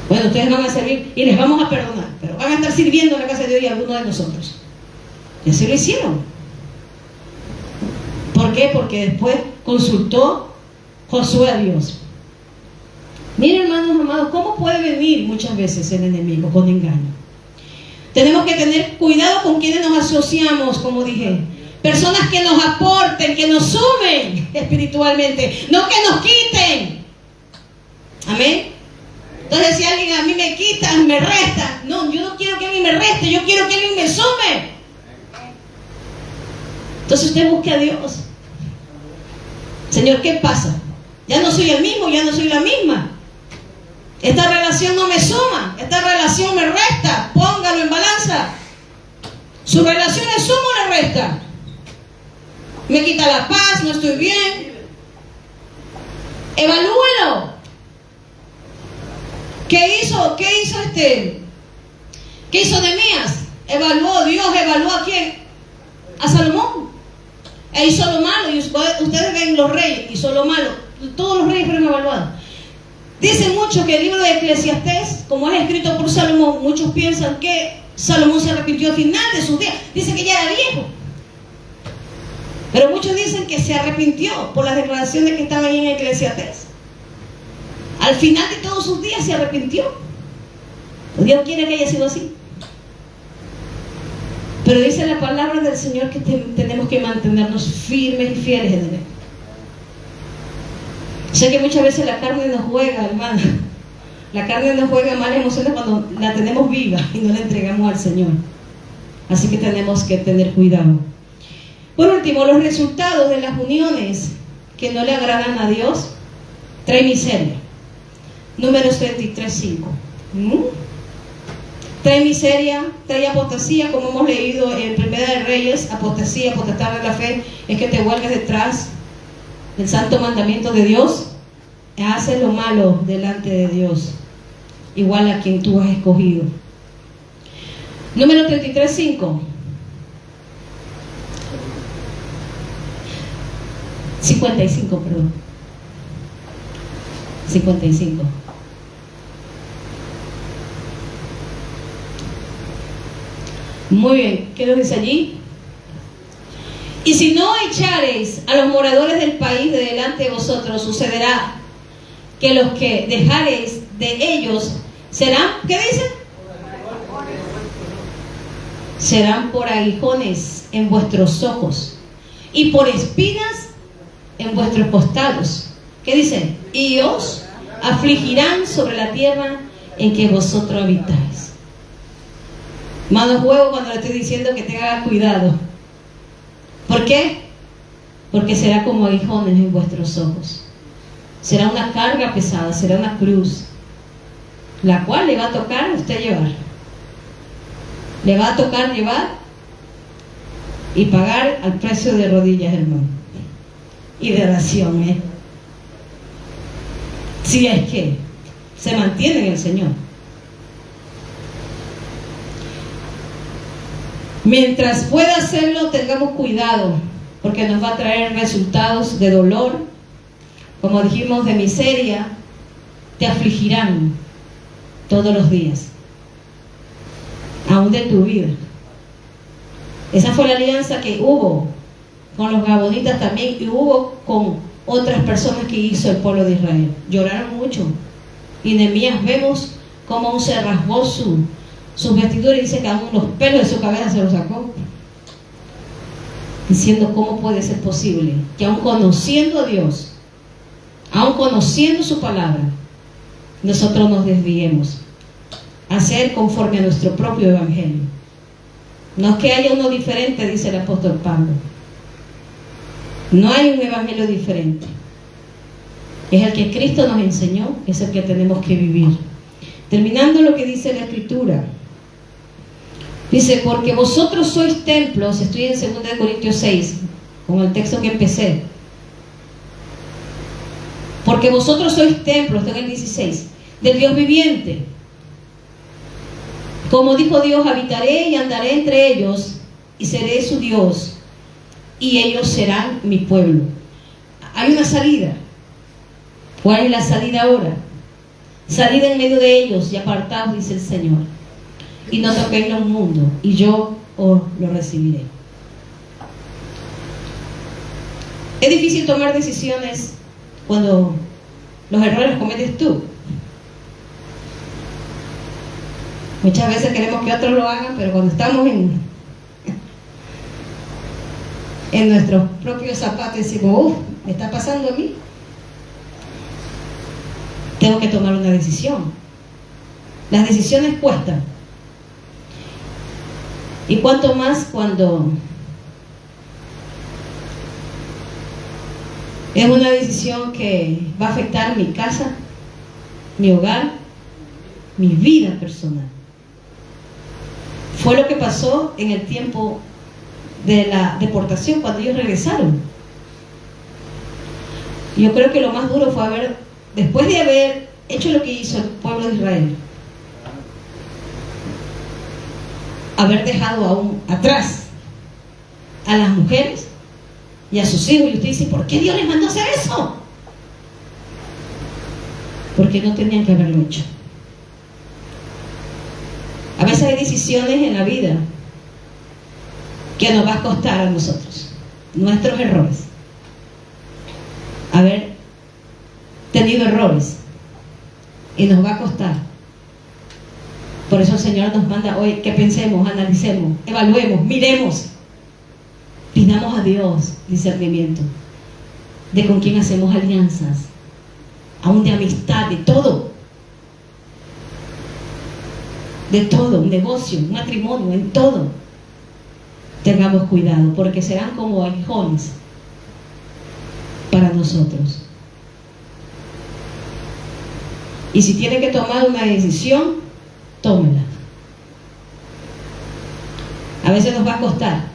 Bueno, ustedes van a servir y les vamos a perdonar, pero van a estar sirviendo en la casa de Dios y algunos de nosotros. Y así lo hicieron. ¿Por qué? Porque después consultó Josué a Dios. Miren, hermanos amados, ¿cómo puede venir muchas veces el enemigo con engaño? Tenemos que tener cuidado con quienes nos asociamos, como dije. Personas que nos aporten, que nos sumen espiritualmente, no que nos quiten. Amén. Entonces, si alguien a mí me quita, me resta. No, yo no quiero que alguien me reste, yo quiero que alguien me sume. Entonces usted busque a Dios. Señor, ¿qué pasa? Ya no soy el mismo, ya no soy la misma. Esta relación no me suma, esta relación me resta. Póngalo en balanza. ¿Su relación le suma o le resta? Me quita la paz, no estoy bien. Evalúelo. ¿Qué hizo Nehemías? Evaluó, Dios evaluó a quién, a Salomón. E hizo lo malo. Y ustedes ven los reyes, hizo lo malo. Todos los reyes fueron evaluados. Dicen muchos que el libro de Eclesiastés, como es escrito por Salomón, muchos piensan que Salomón se arrepintió al final de sus días. Dicen que ya era viejo. Pero muchos dicen que se arrepintió por las declaraciones que están ahí en Eclesiastés. Al final de todos sus días se arrepintió. Dios quiere que haya sido así. Pero dice la palabra del Señor que tenemos que mantenernos firmes y fieles en Él. Sé que muchas veces la carne nos juega, hermana. La carne nos juega malas emociones cuando la tenemos viva y no la entregamos al Señor. Así que tenemos que tener cuidado. Por último, los resultados de las uniones que no le agradan a Dios trae miseria. Números 33:5. Trae miseria, trae apostasía, como hemos leído en Primera de Reyes. Apostasía, apostatar de la fe, es que te vuelves detrás del santo mandamiento de Dios, haces lo malo delante de Dios, igual a quien tú has escogido. Número 33:5. 55, perdón. 55. Muy bien, ¿qué nos dice allí? Y si no echareis a los moradores del país de delante de vosotros, sucederá que los que dejareis de ellos serán, ¿qué dice? Serán por aguijones en vuestros ojos y por espinas en vuestros costados. ¿Qué dice? Y os afligirán sobre la tierra en que vosotros habitáis. Mano juego cuando le estoy diciendo que tenga cuidado. ¿Por qué? Porque será como aguijones en vuestros ojos. Será una carga pesada, será una cruz, la cual le va a tocar a usted llevar. Le va a tocar llevar y pagar al precio de rodillas, hermano. Y de oración, si es que se mantiene en el Señor. Mientras pueda hacerlo, tengamos cuidado, porque nos va a traer resultados de dolor, como dijimos, de miseria. Te afligirán todos los días, aún de tu vida. Esa fue la alianza que hubo con los gabonitas también, y hubo con otras personas que hizo el pueblo de Israel. Lloraron mucho, y Nehemías vemos cómo aún se rasgó sus vestiduras, y dice que aún los pelos de su cabeza se los sacó, diciendo cómo puede ser posible que aún conociendo a Dios, aún conociendo su palabra, nosotros nos desviemos a hacer conforme a nuestro propio evangelio. No es que haya uno diferente, dice el apóstol Pablo. No hay un evangelio diferente. Es el que Cristo nos enseñó, es el que tenemos que vivir. Terminando lo que dice la Escritura. Dice, porque vosotros sois templos, estoy en 2 Corintios 6, con el texto que empecé. Porque vosotros sois templos, está en el 16, del Dios viviente. Como dijo Dios, habitaré y andaré entre ellos, y seré su Dios, y ellos serán mi pueblo. Hay una salida. ¿Cuál es la salida ahora? Salid en medio de ellos y apartaos, dice el Señor, y no toquéis lo inmundo, y yo os lo recibiré. Es difícil tomar decisiones cuando los errores cometes tú. Muchas veces queremos que otros lo hagan, pero cuando estamos en nuestros propios zapatos decimos, me está pasando a mí. Tengo que tomar una decisión. Las decisiones cuestan. Y cuanto más cuando es una decisión que va a afectar mi casa, mi hogar, mi vida personal. Fue lo que pasó en el tiempo de la deportación, cuando ellos regresaron. Yo creo que lo más duro fue después de haber hecho lo que hizo el pueblo de Israel, haber dejado aún atrás a las mujeres y a sus hijos. Y usted dice, ¿por qué Dios les mandó hacer eso? Porque no tenían que haberlo hecho. A veces hay decisiones en la vida que nos va a costar a nosotros, nuestros errores, haber tenido errores, y nos va a costar. Por eso el Señor nos manda hoy que pensemos, analicemos, evaluemos, miremos, pidamos a Dios discernimiento de con quién hacemos alianzas, aún de amistad, de todo, un negocio, un matrimonio, en todo. tengamos cuidado, porque serán como aguijones para nosotros. Y si tiene que tomar una decisión, tómela. A veces nos va a costar,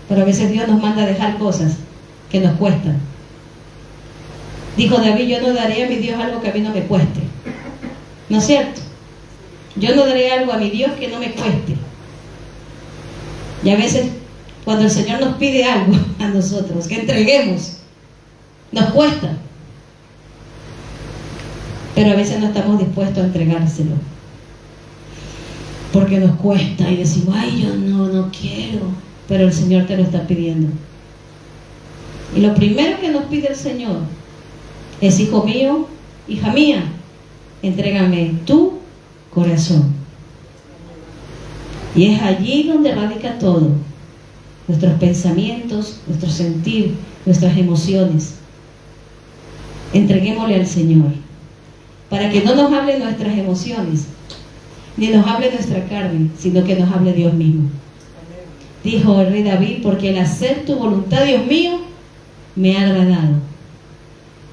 pero a veces Dios nos manda a dejar cosas que nos cuestan. Dijo David: yo no daré a mi Dios algo que a mí no me cueste. ¿No es cierto? Yo no daré algo a mi Dios que no me cueste. Y a veces cuando el Señor nos pide algo a nosotros, que entreguemos, nos cuesta. Pero a veces no estamos dispuestos a entregárselo, porque nos cuesta y decimos: ay, yo no quiero. Pero el Señor te lo está pidiendo. Y lo primero que nos pide el Señor es: hijo mío, hija mía, entrégame tu corazón. Y es allí donde radica todo: nuestros pensamientos, nuestro sentir, nuestras emociones. Entreguémosle al Señor, para que no nos hable nuestras emociones, ni nos hable nuestra carne, sino que nos hable Dios mismo. Dijo el rey David: porque el hacer tu voluntad, Dios mío, me ha agradado.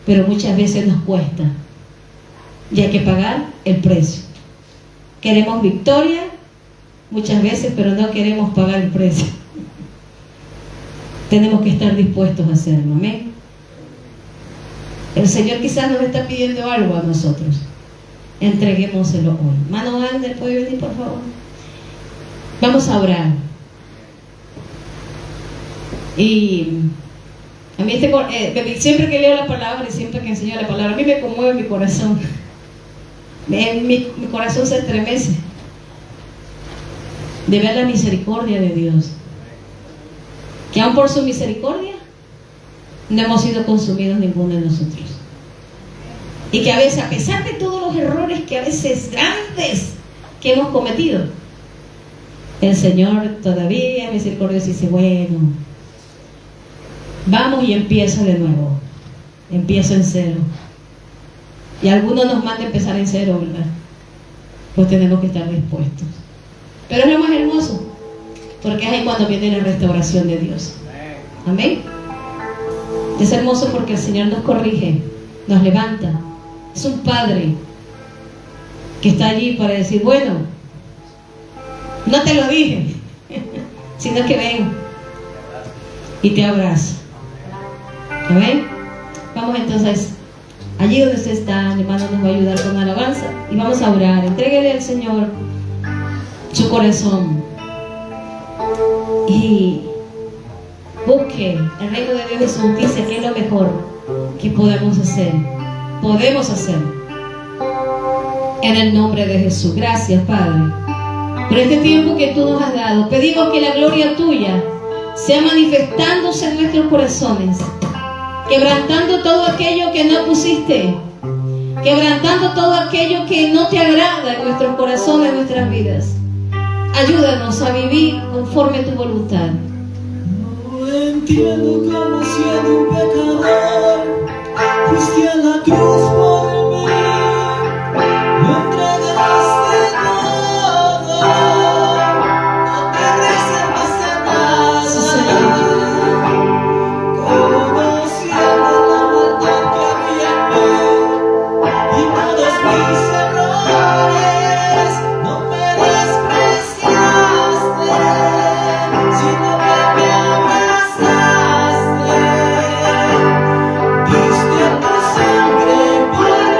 Pero muchas veces nos cuesta, y hay que pagar el precio. Queremos victoria muchas veces, pero no queremos pagar el precio. Tenemos que estar dispuestos a hacerlo. Amén. El Señor quizás nos está pidiendo algo a nosotros. Entreguémoselo hoy. Mano Ander, ¿puede venir, por favor? Vamos a orar. Y a mí siempre que leo la palabra y siempre que enseño la palabra, a mí me conmueve mi corazón. Mi corazón se estremece de ver la misericordia de Dios, que aun por su misericordia no hemos sido consumidos ninguno de nosotros. Y que a veces, a pesar de todos los errores que a veces grandes que hemos cometido, el Señor todavía es misericordioso y dice: bueno, vamos, y empiezo de nuevo. Empiezo en cero. Y algunos nos mandan empezar en cero, ¿verdad? Pues tenemos que estar dispuestos. Pero es lo más hermoso, porque es ahí cuando viene la restauración de Dios. Amén. Es hermoso porque el Señor nos corrige, nos levanta. Es un Padre que está allí para decir: bueno, no te lo dije, sino que ven y te abrazo. Amén. Vamos entonces, allí donde usted está, el hermano nos va a ayudar con alabanza y vamos a orar. Entréguele al Señor su corazón y busque el reino de Dios y su justicia, que es lo mejor que podemos hacer. En el nombre de Jesús. Gracias, Padre, por este tiempo que tú nos has dado. Pedimos que la gloria tuya sea manifestándose en nuestros corazones, quebrantando todo aquello que no pusiste, quebrantando todo aquello que no te agrada en nuestros corazones, en nuestras vidas. Ayúdanos a vivir conforme a tu voluntad. No entiendo cómo, siendo un pecador, fuiste a la cruz por mí, lo entregaste todo, no te reservaste nada. Conociendo la maldad que había en mí y todos mis errores, no me despreciaste, sino que me abrazaste. Diste tu sangre para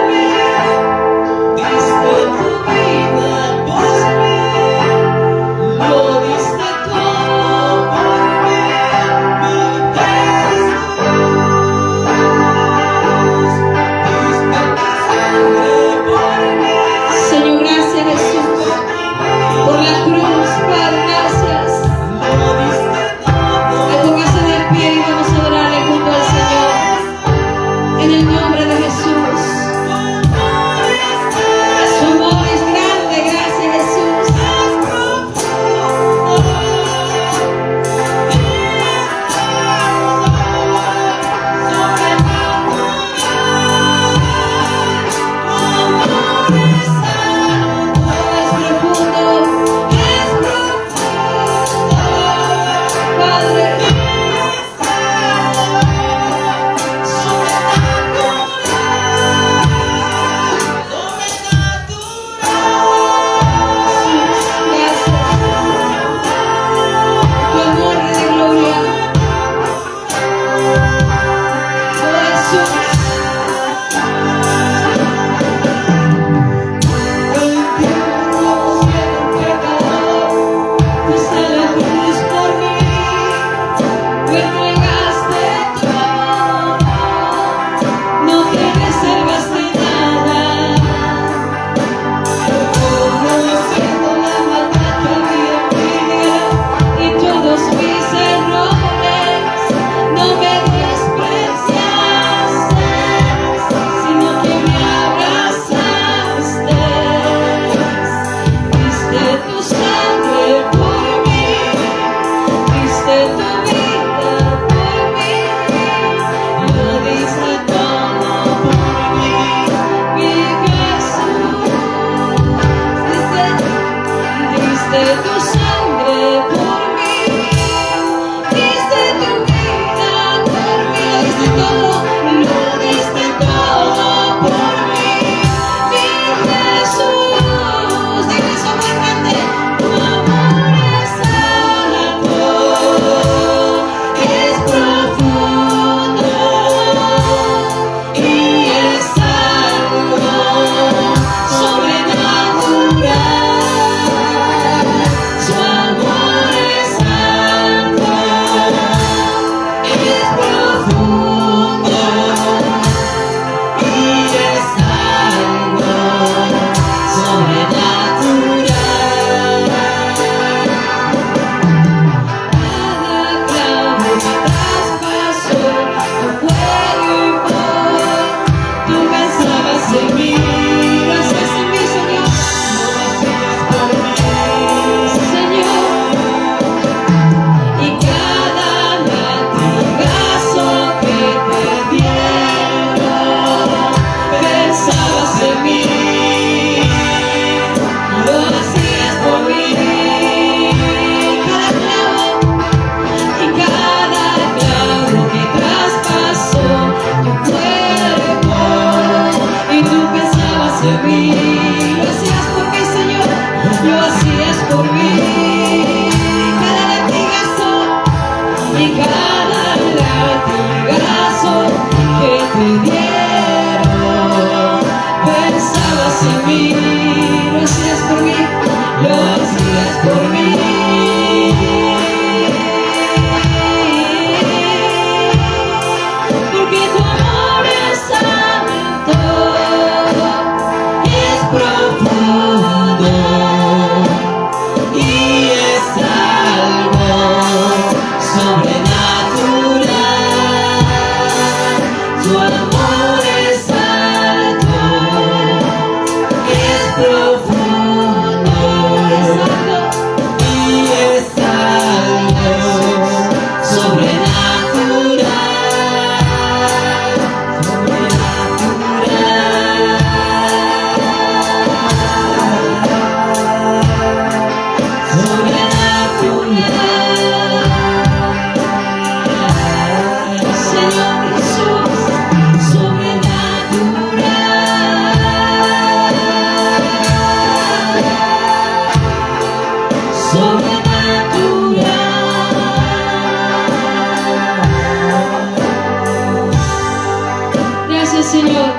Gracias, Señor.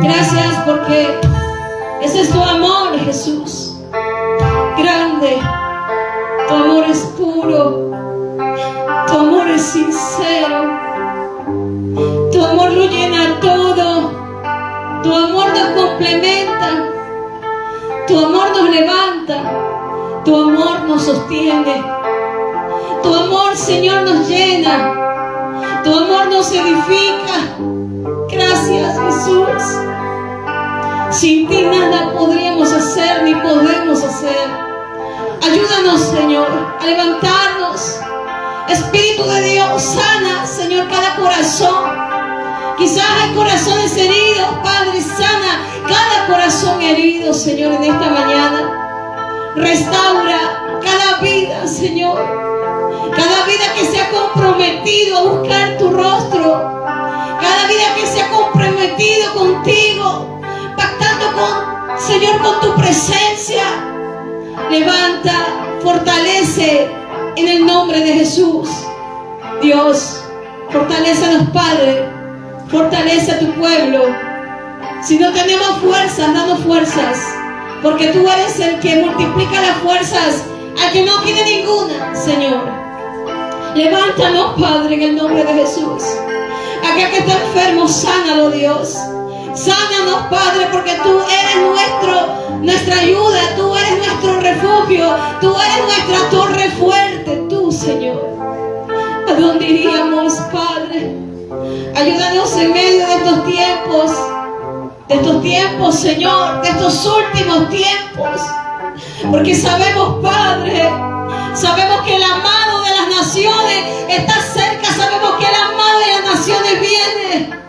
Gracias porque ese es tu amor, Jesús. Grande. Tu amor es puro. Tu amor es sincero. Tu amor lo llena todo. Tu amor nos complementa. Tu amor nos levanta. Tu amor nos sostiene. Tu amor, Señor, nos llena. Tu amor nos edifica. Gracias, Jesús. Sin ti nada podríamos hacer ni podemos hacer. Ayúdanos, Señor, a levantarnos. Espíritu de Dios, sana, Señor, cada corazón. Quizás hay corazones heridos, Padre, sana cada corazón herido, Señor, en esta mañana. Restaura cada vida, Señor. Cada vida que se ha comprometido a buscar tu rostro. Cada vida que se ha comprometido contigo, pactando con, Señor, con tu presencia. Levanta, fortalece en el nombre de Jesús. Dios, fortalécenos, Padre. Fortalece a tu pueblo. Si no tenemos fuerzas, danos fuerzas. Porque tú eres el que multiplica las fuerzas al que no tiene ninguna, Señor. Levántanos, Padre, en el nombre de Jesús. Aquel que está enfermo, sánalo, Dios. Sánanos, Padre, porque tú eres nuestra ayuda. Tú eres nuestro refugio. Tú eres nuestra torre fuerte. Tú, Señor. ¿A dónde iríamos, Padre? Ayúdanos en medio de estos tiempos. De estos tiempos, Señor. De estos últimos tiempos. Porque sabemos, Padre, sabemos que el amado de las naciones está cerca. Sabemos que el amado de las naciones viene.